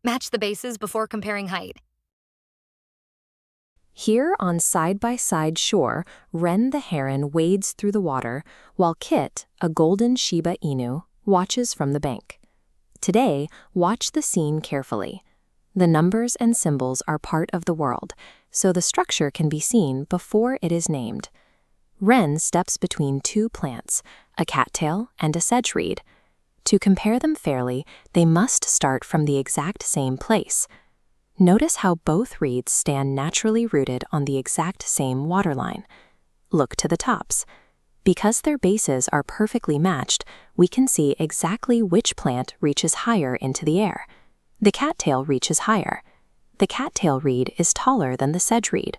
Match the bases before comparing height. Here on side-by-side shore, Ren the heron wades through the water, while Kit, a golden Shiba Inu, watches from the bank. Today, watch the scene carefully. The numbers and symbols are part of the world, so the structure can be seen before it is named. Ren steps between two plants, a cattail and a sedge reed. To compare them fairly, they must start from the exact same place. Notice how both reeds stand naturally rooted on the exact same waterline. Look to the tops. Because their bases are perfectly matched, we can see exactly which plant reaches higher into the air. The cattail reaches higher. The cattail reed is taller than the sedge reed.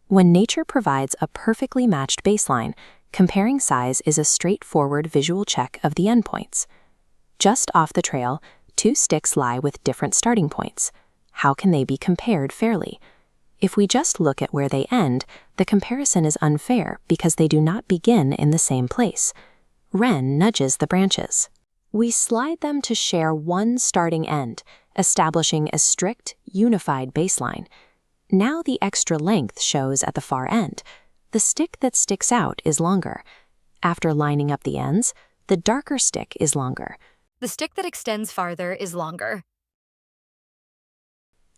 When nature provides a perfectly matched baseline, comparing size is a straightforward visual check of the endpoints. Just off the trail, two sticks lie with different starting points. How can they be compared fairly? If we just look at where they end, the comparison is unfair because they do not begin in the same place. Ren nudges the branches. We slide them to share one starting end, establishing a strict, unified baseline. Now the extra length shows at the far end. The stick that sticks out is longer. After lining up the ends, the darker stick is longer. The stick that extends farther is longer.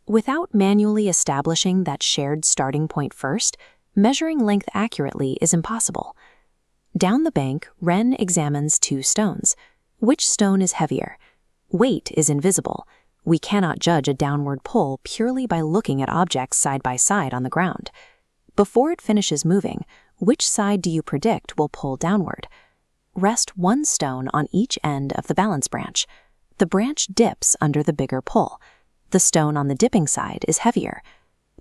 Without manually establishing that shared starting point first, measuring length accurately is impossible. Down the bank, Ren examines two stones. Which stone is heavier? Weight is invisible. We cannot judge a downward pull purely by looking at objects side by side on the ground. Before it finishes moving, which side do you predict will pull downward? Rest one stone on each end of the balance branch. The branch dips under the bigger pull. The stone on the dipping side is heavier.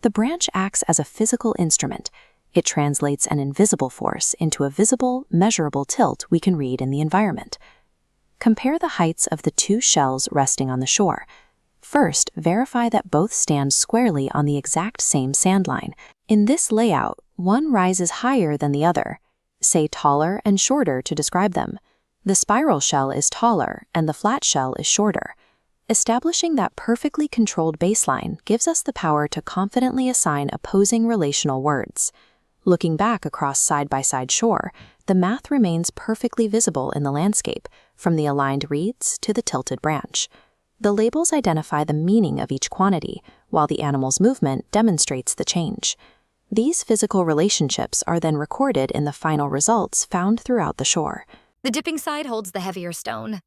The branch acts as a physical instrument. It translates an invisible force into a visible, measurable tilt we can read in the environment. Compare the heights of the two shells resting on the shore. First, verify that both stand squarely on the exact same sand line. In this layout, one rises higher than the other. Say taller and shorter to describe them. The spiral shell is taller and the flat shell is shorter. Establishing that perfectly controlled baseline gives us the power to confidently assign opposing relational words. Looking back across side-by-side shore, the math remains perfectly visible in the landscape, from the aligned reeds to the tilted branch. The labels identify the meaning of each quantity, while the animal's movement demonstrates the change. These physical relationships are then recorded in the final results found throughout the shore. The dipping side holds the heavier stone.